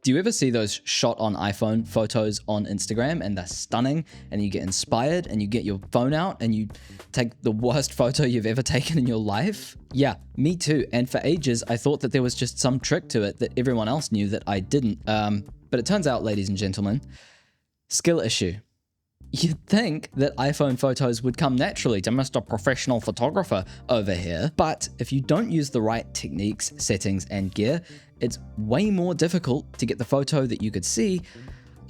Do you ever see those shot on iPhone photos on Instagram and they're stunning and you get inspired and you get your phone out and you take the worst photo you've ever taken in your life? Yeah, me too. And for ages, I thought that there was just some trick to it that everyone else knew that I didn't. But it turns out, ladies and gentlemen, skill issue. You'd think that iPhone photos would come naturally to Mr. Professional Photographer over here, but if you don't use the right techniques, settings, and gear, it's way more difficult to get the photo that you could see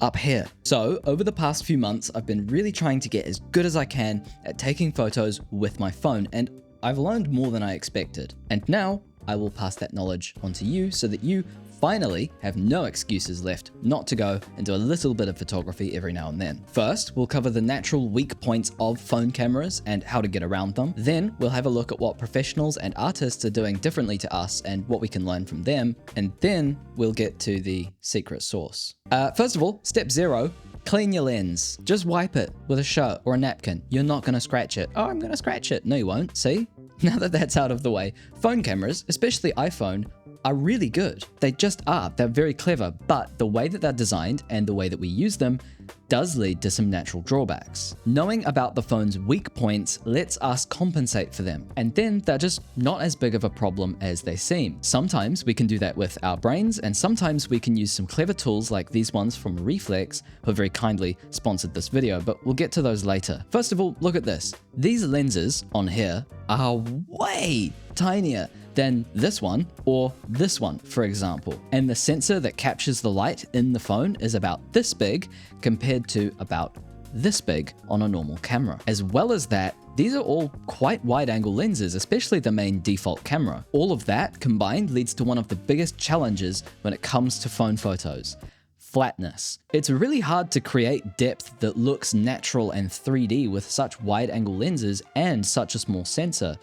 up here. So over the past few months, I've been really trying to get as good as I can at taking photos with my phone, and I've learned more than I expected. And now I will pass that knowledge on to you so that you finally have no excuses left not to go and do a little bit of photography every now and then. First, we'll cover the natural weak points of phone cameras and how to get around them. Then we'll have a look at what professionals and artists are doing differently to us and what we can learn from them. And then we'll get to the secret sauce. First of all, step 0, clean your lens. Just wipe it with a shirt or a napkin. You're not gonna scratch it. Oh, I'm gonna scratch it. No, you won't. See? Now that that's out of the way, phone cameras, especially iPhone, are really good. They just are. They're very clever, but the way that they're designed and the way that we use them does lead to some natural drawbacks. Knowing about the phone's weak points lets us compensate for them, and then they're just not as big of a problem as they seem. Sometimes we can do that with our brains, and sometimes we can use some clever tools like these ones from REEFLEX, who very kindly sponsored this video, but we'll get to those later. First of all, look at this. These lenses on here are way tinier than this one or this one, for example. And the sensor that captures the light in the phone is about this big compared to about this big on a normal camera. As well as that, these are all quite wide-angle lenses, especially the main default camera. All of that combined leads to one of the biggest challenges when it comes to phone photos: flatness. It's really hard to create depth that looks natural and 3D with such wide-angle lenses and such a small sensor.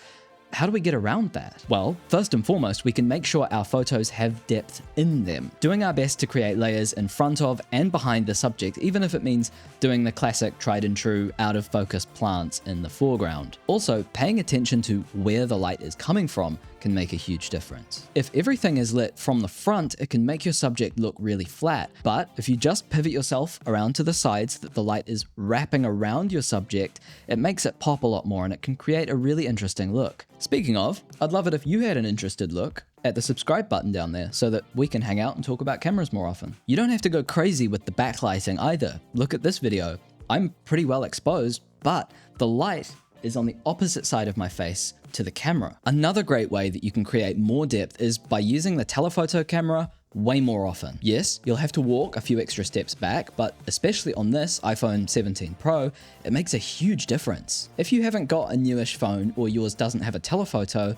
How do we get around that? Well, first and foremost, we can make sure our photos have depth in them, doing our best to create layers in front of and behind the subject, even if it means doing the classic tried and true out of focus plants in the foreground. Also, paying attention to where the light is coming from can make a huge difference. If everything is lit from the front, it can make your subject look really flat. But if you just pivot yourself around to the sides so that the light is wrapping around your subject, it makes it pop a lot more and it can create a really interesting look. Speaking of, I'd love it if you had an interested look at the subscribe button down there so that we can hang out and talk about cameras more often. You don't have to go crazy with the backlighting either. Look at this video. I'm pretty well exposed, but the light is on the opposite side of my face to the camera. Another great way that you can create more depth is by using the telephoto camera way more often. Yes, you'll have to walk a few extra steps back, but especially on this iPhone 17 Pro, it makes a huge difference. If you haven't got a newish phone or yours doesn't have a telephoto,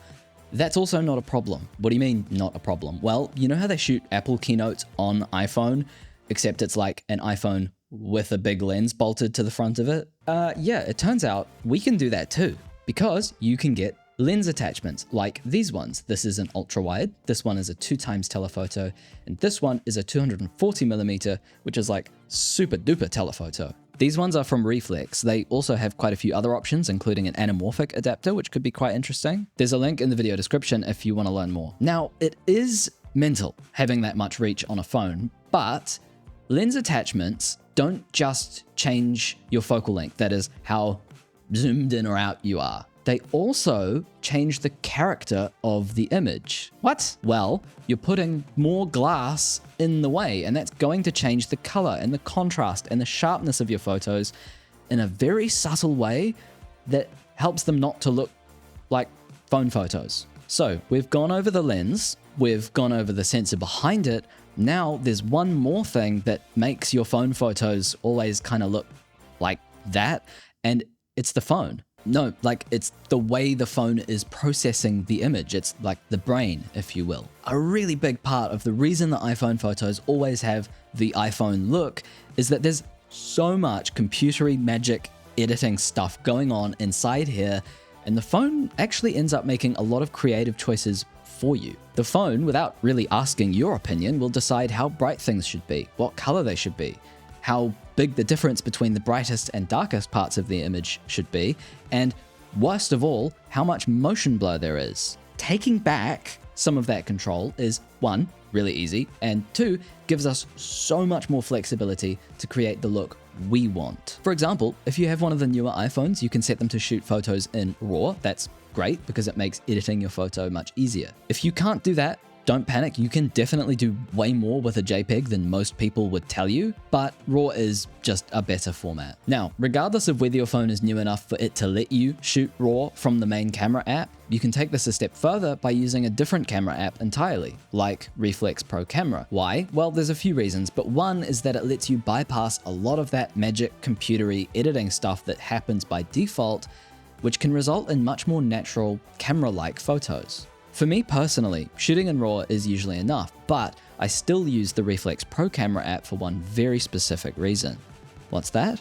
that's also not a problem. What do you mean, not a problem? Well, you know how they shoot Apple keynotes on iPhone, except it's like an iPhone with a big lens bolted to the front of it? Yeah, it turns out we can do that too, because you can get lens attachments like these ones. This is an ultra wide, this one is a 2x telephoto, and this one is a 240mm, which is like super duper telephoto. These ones are from REEFLEX. They also have quite a few other options, including an anamorphic adapter, which could be quite interesting. There's a link in the video description if you want to learn more. Now, it is mental having that much reach on a phone, but lens attachments don't just change your focal length, that is how zoomed in or out you are. They also change the character of the image. What? Well, you're putting more glass in the way, and that's going to change the color and the contrast and the sharpness of your photos in a very subtle way that helps them not to look like phone photos. So we've gone over the lens, we've gone over the sensor behind it. Now there's one more thing that makes your phone photos always kind of look like that, and it's the phone. No, like it's the way the phone is processing the image. It's like the brain, if you will. A really big part of the reason that iPhone photos always have the iPhone look is that there's so much computery magic editing stuff going on inside here, and the phone actually ends up making a lot of creative choices for you. The phone, without really asking your opinion, will decide how bright things should be, what color they should be, how big the difference between the brightest and darkest parts of the image should be, and worst of all, how much motion blur there is. Taking back some of that control is 1, really easy, and 2, gives us so much more flexibility to create the look we want. For example, if you have one of the newer iPhones, you can set them to shoot photos in RAW. That's great because it makes editing your photo much easier. If you can't do that, don't panic, you can definitely do way more with a JPEG than most people would tell you, but RAW is just a better format. Now, regardless of whether your phone is new enough for it to let you shoot RAW from the main camera app, you can take this a step further by using a different camera app entirely, like REEFLEX Pro Camera. Why? Well, there's a few reasons, but one is that it lets you bypass a lot of that magic computery editing stuff that happens by default, which can result in much more natural camera-like photos. For me personally, shooting in RAW is usually enough, but I still use the REEFLEX Pro Camera app for one very specific reason. What's that?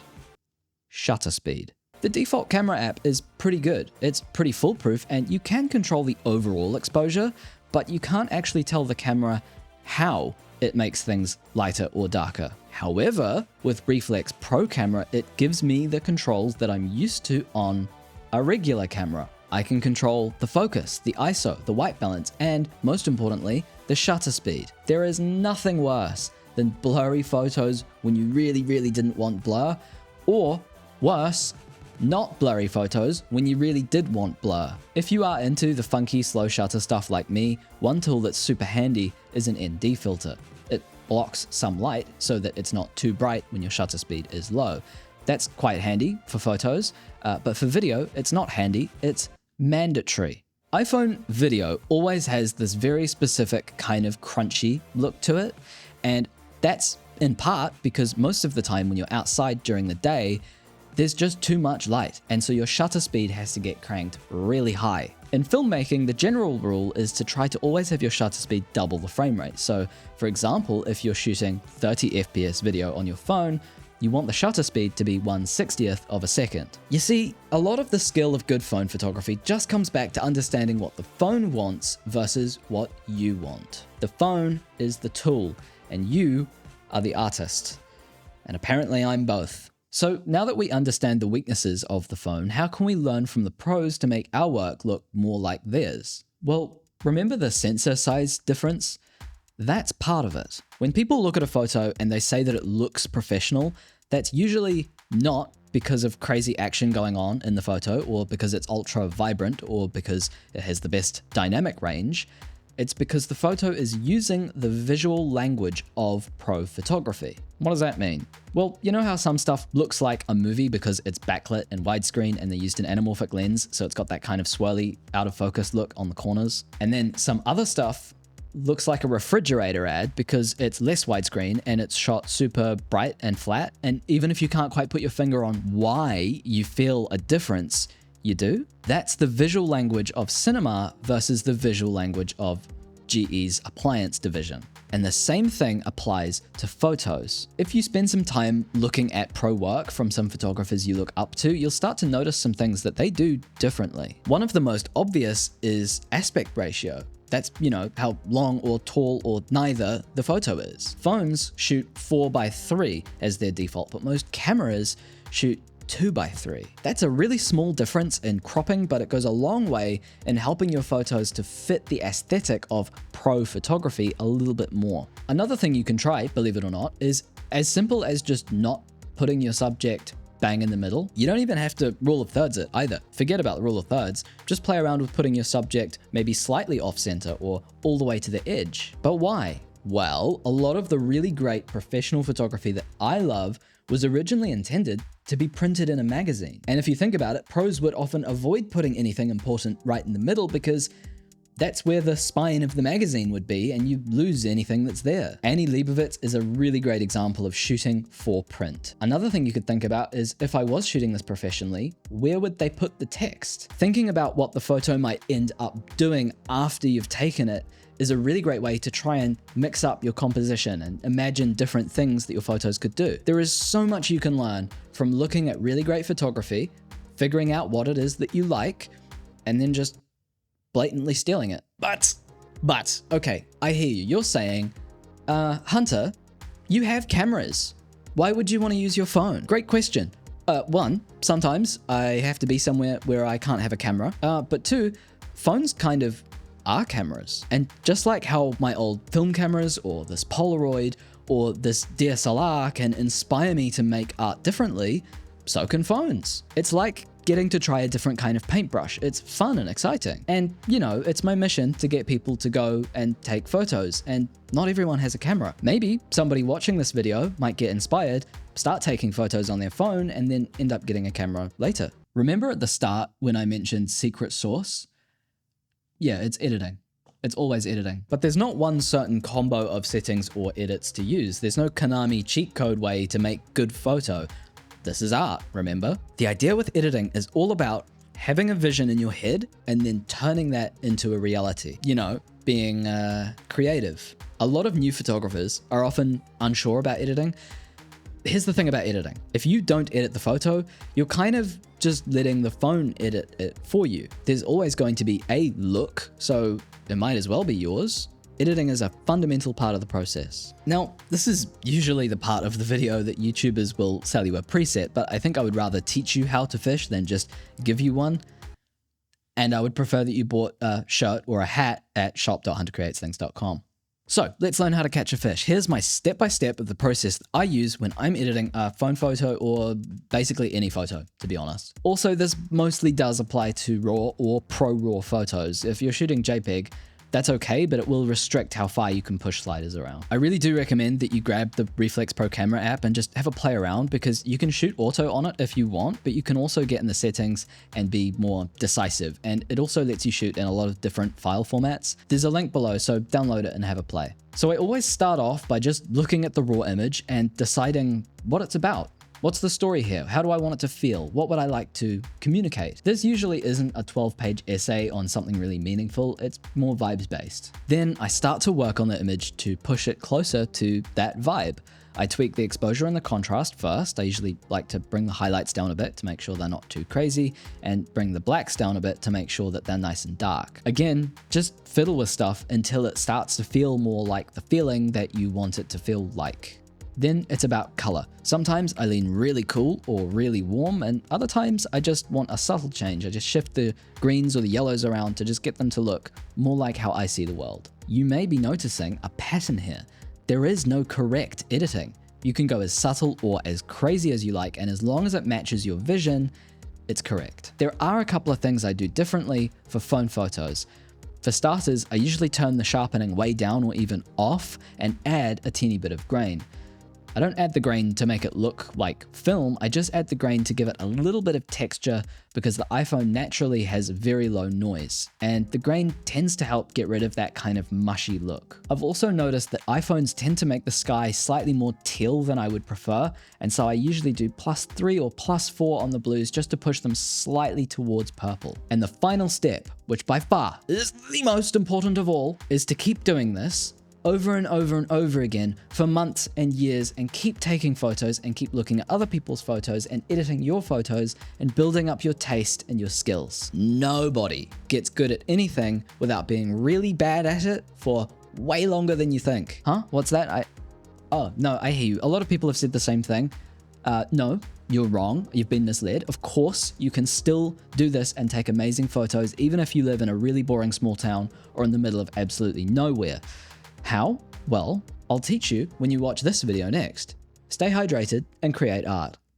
Shutter speed. The default camera app is pretty good. It's pretty foolproof and you can control the overall exposure, but you can't actually tell the camera how it makes things lighter or darker. However, with REEFLEX Pro Camera, it gives me the controls that I'm used to on a regular camera. I can control the focus, the ISO, the white balance, and most importantly, the shutter speed. There is nothing worse than blurry photos when you really didn't want blur, or worse, not blurry photos when you really did want blur. If you are into the funky slow shutter stuff like me, one tool that's super handy is an ND filter. It blocks some light so that it's not too bright when your shutter speed is low. That's quite handy for photos, but for video, it's not handy, it's mandatory. iPhone video always has this very specific kind of crunchy look to it, and that's in part because most of the time when you're outside during the day, there's just too much light, and so your shutter speed has to get cranked really high. In filmmaking, the general rule is to try to always have your shutter speed double the frame rate. So, for example, if you're shooting 30 FPS video on your phone, you want the shutter speed to be 1/60th of a second. You see, a lot of the skill of good phone photography just comes back to understanding what the phone wants versus what you want. The phone is the tool, and you are the artist. And apparently I'm both. So now that we understand the weaknesses of the phone, how can we learn from the pros to make our work look more like theirs? Well, remember the sensor size difference? That's part of it. When people look at a photo and they say that it looks professional, that's usually not because of crazy action going on in the photo, or because it's ultra vibrant, or because it has the best dynamic range. It's because the photo is using the visual language of pro photography. What does that mean? Well, you know how some stuff looks like a movie because it's backlit and widescreen and they used an anamorphic lens, so it's got that kind of swirly, out of focus look on the corners? And then some other stuff looks like a refrigerator ad because it's less widescreen and it's shot super bright and flat. And even if you can't quite put your finger on why you feel a difference, you do. That's the visual language of cinema versus the visual language of GE's appliance division. And the same thing applies to photos. If you spend some time looking at pro work from some photographers you look up to, you'll start to notice some things that they do differently. One of the most obvious is aspect ratio. That's, how long or tall or neither the photo is. Phones shoot 4:3 as their default, but most cameras shoot 2:3. That's a really small difference in cropping, but it goes a long way in helping your photos to fit the aesthetic of pro photography a little bit more. Another thing you can try, believe it or not, is as simple as just not putting your subject bang in the middle. You don't even have to rule of thirds it either. Forget about the rule of thirds. Just play around with putting your subject maybe slightly off center or all the way to the edge. But why? Well, a lot of the really great professional photography that I love was originally intended to be printed in a magazine. And if you think about it, pros would often avoid putting anything important right in the middle because that's where the spine of the magazine would be and you lose anything that's there. Annie Leibovitz is a really great example of shooting for print. Another thing you could think about is if I was shooting this professionally, where would they put the text? Thinking about what the photo might end up doing after you've taken it is a really great way to try and mix up your composition and imagine different things that your photos could do. There is so much you can learn from looking at really great photography, figuring out what it is that you like, and then just blatantly stealing it. But, okay, I hear you. You're saying, Hunter, you have cameras. Why would you want to use your phone? Great question. One, sometimes I have to be somewhere where I can't have a camera. But two, phones kind of are cameras. And just like how my old film cameras or this Polaroid or this DSLR can inspire me to make art differently, so can phones. It's like getting to try a different kind of paintbrush. It's fun and exciting. And you know, it's my mission to get people to go and take photos, and not everyone has a camera. Maybe somebody watching this video might get inspired, start taking photos on their phone, and then end up getting a camera later. Remember at the start when I mentioned secret sauce? Yeah, it's editing. It's always editing. But there's not one certain combo of settings or edits to use. There's no Konami cheat code way to make good photo. This is art, remember? The idea with editing is all about having a vision in your head and then turning that into a reality. You know, being creative. A lot of new photographers are often unsure about editing. Here's the thing about editing. If you don't edit the photo, you're kind of just letting the phone edit it for you. There's always going to be a look, so it might as well be yours. Editing is a fundamental part of the process. Now, this is usually the part of the video that YouTubers will sell you a preset, but I think I would rather teach you how to fish than just give you one. And I would prefer that you bought a shirt or a hat at shop.huntercreatesthings.com. So let's learn how to catch a fish. Here's my step-by-step of the process that I use when I'm editing a phone photo or basically any photo, to be honest. Also, this mostly does apply to RAW or ProRAW photos. If you're shooting JPEG, that's okay, but it will restrict how far you can push sliders around. I really do recommend that you grab the REEFLEX Pro camera app and just have a play around, because you can shoot auto on it if you want, but you can also get in the settings and be more decisive. And it also lets you shoot in a lot of different file formats. There's a link below, so download it and have a play. So I always start off by just looking at the raw image and deciding what it's about. What's the story here? How do I want it to feel? What would I like to communicate? This usually isn't a 12-page essay on something really meaningful, it's more vibes-based. Then I start to work on the image to push it closer to that vibe. I tweak the exposure and the contrast first. I usually like to bring the highlights down a bit to make sure they're not too crazy, and bring the blacks down a bit to make sure that they're nice and dark. Again, just fiddle with stuff until it starts to feel more like the feeling that you want it to feel like. Then it's about color. Sometimes I lean really cool or really warm, and other times I just want a subtle change. I just shift the greens or the yellows around to just get them to look more like how I see the world. You may be noticing a pattern here. There is no correct editing. You can go as subtle or as crazy as you like, and as long as it matches your vision, it's correct. There are a couple of things I do differently for phone photos. For starters, I usually turn the sharpening way down or even off and add a teeny bit of grain. I don't add the grain to make it look like film, I just add the grain to give it a little bit of texture, because the iPhone naturally has very low noise, and the grain tends to help get rid of that kind of mushy look. I've also noticed that iPhones tend to make the sky slightly more teal than I would prefer, and so I usually do +3 or +4 on the blues just to push them slightly towards purple. And the final step, which by far is the most important of all, is to keep doing this over and over and over again for months and years, and keep taking photos and keep looking at other people's photos and editing your photos and building up your taste and your skills. Nobody gets good at anything without being really bad at it for way longer than you think. Huh? What's that? Oh, no, I hear you. A lot of people have said the same thing. No, you're wrong. You've been misled. Of course, you can still do this and take amazing photos, even if you live in a really boring small town or in the middle of absolutely nowhere. How? Well, I'll teach you when you watch this video next. Stay hydrated and create art.